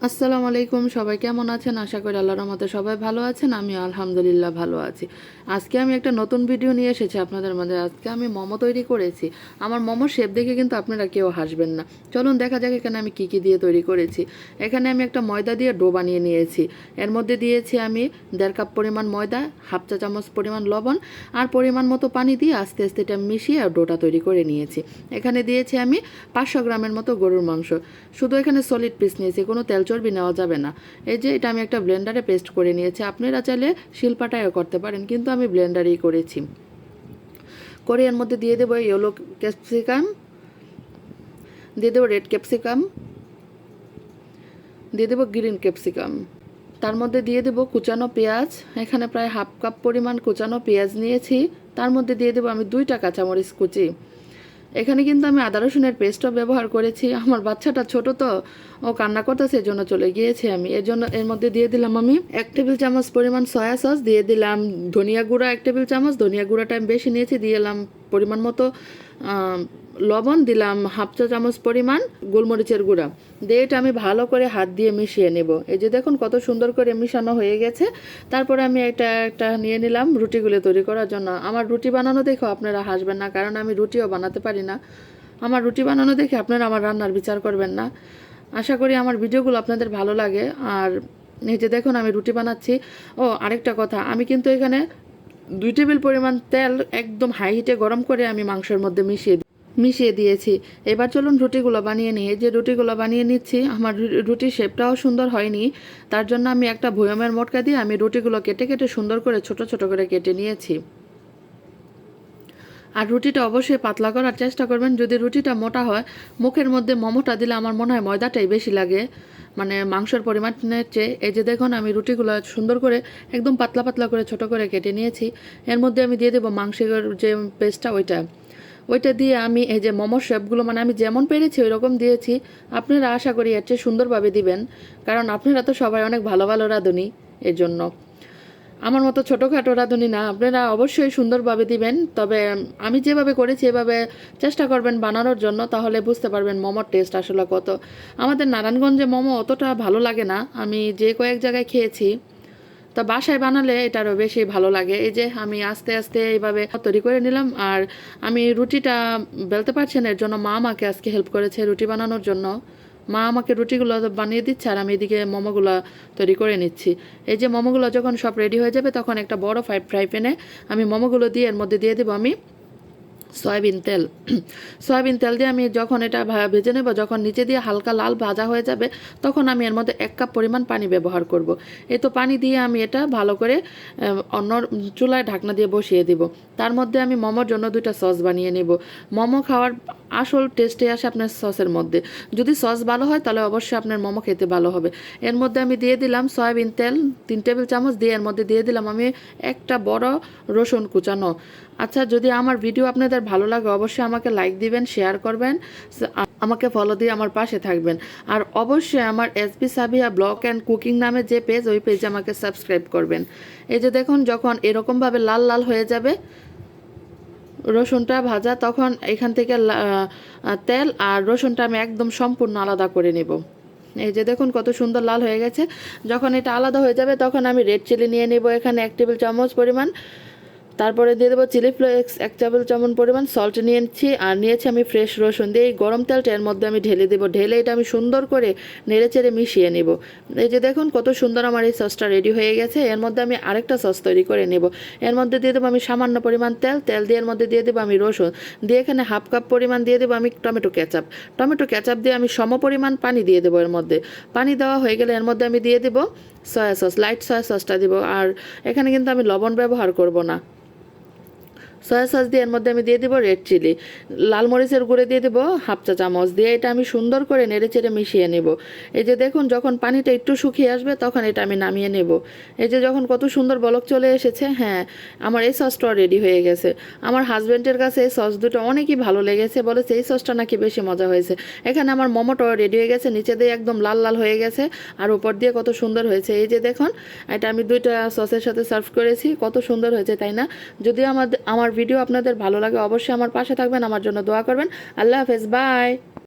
আসসালামু আলাইকুম, সবাই কেমন আছেন? আশা করি আল্লাহর রহমতে সবাই ভালো আছেন। আমি আলহামদুলিল্লাহ ভালো আছি। আজকে আমি একটা নতুন ভিডিও নিয়ে এসেছি আপনাদের মাঝে। আজকে আমি মোমো তৈরি করেছি। আমার মোমোর শেপ দেখে কিন্তু আপনারা কেউ হাসবেন না। চলুন দেখা যাক এখানে আমি কি দিয়ে তৈরি করেছি। এখানে আমি একটা ময়দা দিয়ে ডো বানিয়ে নিয়েছি। এর মধ্যে দিয়েছি আমি 1.5 কাপ পরিমাণ ময়দা, হাফ চা চামচ পরিমাণ লবণ আর পরিমাণ মতো পানি দিয়ে আস্তে আস্তে এটা মিশিয়ে ডোটা তৈরি করে নিয়েছি। এখানে দিয়েছি আমি 500 গ্রামের মতো গরুর মাংস। শুধু এখানে সলিড পিস নিয়েছি, কোনো তেল চর্বি নেওয়া যাবে না। এই যে এটা আমি একটা ব্লেন্ডারে পেস্ট করে নিয়েছি। আপনারা চাইলে শিলপাটায়ও করতে পারেন, কিন্তু আমি ব্লেন্ডারেই করেছি। করে এর মধ্যে দিয়ে দেবো ইয়েলো ক্যাপসিকাম, দিয়ে দেবো রেড ক্যাপসিকাম, দিয়ে দেবো গ্রিন ক্যাপসিকাম। তার মধ্যে দিয়ে দেবো কুচানো পেঁয়াজ। এখানে প্রায় হাফ কাপ পরিমাণ কুচানো পেঁয়াজ নিয়েছি। তার মধ্যে দিয়ে দেবো আমি 2টা কাঁচামরিচ কুচি। এখানে কিন্তু আমি আদা রসুনের পেস্টও ব্যবহার করেছি। আমার বাচ্চাটা ছোট তো, ও কান্না করতেছে, এর জন্য চলে গিয়েছে। আমি এর জন্য এর মধ্যে দিয়ে দিলাম আমি 1 টেবিল চামচ পরিমাণ সয়া সস, দিয়ে দিলাম ধনিয়া গুঁড়া 1 টেবিল চামচ, ধনিয়া গুঁড়াটা আমি বেশি নিয়েছি, দিয়ে দিলাম পরিমাণ মতো লবণ, দিলাম হাফ চা চামচ পরিমাণ গোলমরিচের গুঁড়া। দিয়ে এটা আমি ভালো করে হাত দিয়ে মিশিয়ে নেব। এই যে দেখুন কত সুন্দর করে মিশানো হয়ে গেছে। তারপরে আমি একটা নিয়ে নিলাম রুটিগুলো তৈরি করার জন্য। আমার রুটি বানানো দেখো আপনারা হাসবেন না, কারণ আমি রুটিও বানাতে পারি না। আমার রুটি বানানো দেখে আপনারা আমার রান্নার বিচার করবেন না। আশা করি আমার ভিডিওগুলো আপনাদের ভালো লাগে। আর এই যে দেখুন আমি রুটি বানাচ্ছি। ও আরেকটা কথা, আমি কিন্তু এখানে 2 টেবিল পরিমাণ তেল একদম হাই হিটে গরম করে আমি মাংসের মধ্যে মিশিয়ে দিয়েছি। এবার চলুন রুটিগুলো বানিয়ে নিই। এই যে রুটিগুলো বানিয়ে নিচ্ছি। আমার রুটির শেপটাও সুন্দর হয়নি, তার জন্য আমি একটা ভয়মের মোটকা দিয়ে আমি রুটিগুলো কেটে কেটে সুন্দর করে ছোট ছোট করে কেটে নিয়েছি। আর রুটিটা অবশ্যই পাতলা করার চেষ্টা করবেন। যদি রুটিটা মোটা হয়, মুখের মধ্যে মোমোটা দিলে আমার মনে হয় ময়দাটাই বেশি লাগে, মানে মাংসের পরিমাণের চেয়ে। এই যে দেখুন আমি রুটিগুলো সুন্দর করে একদম পাতলা পাতলা করে ছোট করে কেটে নিয়েছি। এর মধ্যে আমি দিয়ে দেবো মাংসের যে পেস্টটা, ওইটা দিয়ে আমি এই যে মোমোর শেপগুলো মানে আমি যেমন পেরেছি ওই রকম দিয়েছি। আপনারা আশা করি এর চেয়ে সুন্দরভাবে দিবেন, কারণ আপনারা তো সবাই অনেক ভালো ভালো রাঁধুনি। এর জন্য আমার মতো ছোটোখাটো রাঁধুনি না, আপনারা অবশ্যই সুন্দরভাবে দিবেন। তবে আমি যেভাবে করেছি এভাবে চেষ্টা করবেন বানানোর জন্য, তাহলে বুঝতে পারবেন মোমোর টেস্ট আসলে কত। আমাদের নারায়ণগঞ্জে মোমো অতটা ভালো লাগে না, আমি যে কয়েক জায়গায় খেয়েছি। তা বাসায় বানালে এটারও বেশি ভালো লাগে। এই যে আমি আস্তে আস্তে এইভাবে তৈরি করে নিলাম। আর আমি রুটিটা বেলতে পারছি না, এর জন্য মা আমাকে আজকে হেল্প করেছে রুটি বানানোর জন্য। মা আমাকে রুটিগুলো বানিয়ে দিচ্ছে আর আমি এদিকে মোমোগুলো তৈরি করে নিচ্ছি। এই যে মোমোগুলো যখন সব রেডি হয়ে যাবে, তখন একটা বড় ফ্রাই প্যানে আমি মোমোগুলো দিয়ে এর মধ্যে দিয়ে দেবো আমি সয়াবিন তেল। সয়াবিন তেল দিয়ে আমি যখন এটা ভেজে নেব, যখন নিচে দিয়ে হালকা লাল ভাজা হয়ে যাবে, তখন আমি এর মধ্যে 1 কাপ পরিমাণ পানি ব্যবহার করব। এই তো পানি দিয়ে আমি এটা ভালো করে অন্য চুলায় ঢাকনা দিয়ে বসিয়ে দেব। তার মধ্যে আমি মোমোর জন্য 2টা সস বানিয়ে নেব। মোমো খাওয়ার আসল টেস্টে আসে আপনার সসের মধ্যে। যদি সস ভালো হয় তাহলে অবশ্যই আপনার মোমো খেতে ভালো হবে। এর মধ্যে আমি দিয়ে দিলাম সয়াবিন তেল 3 টেবিল চামচ, দিয়ে এর মধ্যে দিয়ে দিলাম আমি একটা বড় রসুন কুচানো। আচ্ছা, যদি আমার ভিডিও আপনাদের ভালো লাগে অবশ্যই আমাকে লাইক দিবেন, শেয়ার করবেন, আমাকে ফলো দিয়ে আমার পাশে থাকবেন। আর অবশ্যই আমার SB Sabiya blog and cooking নামে যে পেজ, ওই পেজে আমাকে সাবস্ক্রাইব করবেন। এই যে দেখুন যখন এরকমভাবে লাল লাল হয়ে যাবে রসুনটা ভাজা, তখন এখান থেকে তেল আর রসুনটা আমি একদম সম্পূর্ণ আলাদা করে নেব। এই যে দেখুন কত সুন্দর লাল হয়ে গেছে। যখন এটা আলাদা হয়ে যাবে, তখন আমি রেড চিলি নিয়ে নেব এখানে 1 টেবিল চামচ পরিমাণ। তারপরে দিয়ে দেবো চিলি ফ্লেক্স 1 টেবিল চামচ পরিমাণ, সল্ট নিয়েছি। আর নিয়েছি আমি ফ্রেশ রসুন। দিয়ে এই গরম তেলটা এর মধ্যে আমি ঢেলে দেবো। ঢেলে এটা আমি সুন্দর করে নেড়ে চেড়ে মিশিয়ে নেব। এই যে দেখুন কত সুন্দর আমার এই সসটা রেডি হয়ে গেছে। এর মধ্যে আমি আরেকটা সস তৈরি করে নেব। এর মধ্যে দিয়ে দেবো আমি সামান্য পরিমাণ তেল দিয়ে এর মধ্যে দিয়ে দেবো আমি রসুন, দিয়ে এখানে হাফ কাপ পরিমাণ দিয়ে দেবো আমি টমেটো ক্যাচাপ দিয়ে আমি সম পরিমাণ পানি দিয়ে দেবো। এর মধ্যে পানি দেওয়া হয়ে গেলে এর মধ্যে আমি দিয়ে দেবো সয়া সস, লাইট সয়া সসটা দেবো। আর এখানে কিন্তু আমি লবণ ব্যবহার করব না। সয়া সস দিয়ে এর মধ্যে আমি দিয়ে দেবো রেড চিলি, লাল মরিচের গুঁড়ো দিয়ে দেবো হাফ চা চামচ, দিয়ে এটা আমি সুন্দর করে নেড়ে চেড়ে মিশিয়ে নেব। এই যে দেখুন যখন পানিটা একটু শুকিয়ে আসবে, তখন এটা আমি নামিয়ে নেব। এই যে যখন কত সুন্দর বলক চলে এসেছে, হ্যাঁ আমার এই সসটাও রেডি হয়ে গেছে। আমার হাজব্যান্ডের কাছে এই সস দুটো অনেকই ভালো লেগেছে, বলেছে এই সসটা নাকি বেশি মজা হয়েছে। এখানে আমার মোমোটাও রেডি হয়ে গেছে, নিচে দিয়ে একদম লাল লাল হয়ে গেছে আর উপর দিয়ে কত সুন্দর হয়েছে। এই যে দেখুন এটা আমি 2টা সসের সাথে সার্ভ করেছি, কত সুন্দর হয়েছে তাই না? যদি আমার ভিডিও আপনাদের ভালো লাগে অবশ্যই আমার পাশে থাকবেন, আমার জন্য দোয়া করবেন। আল্লাহ হাফেজ, বাই।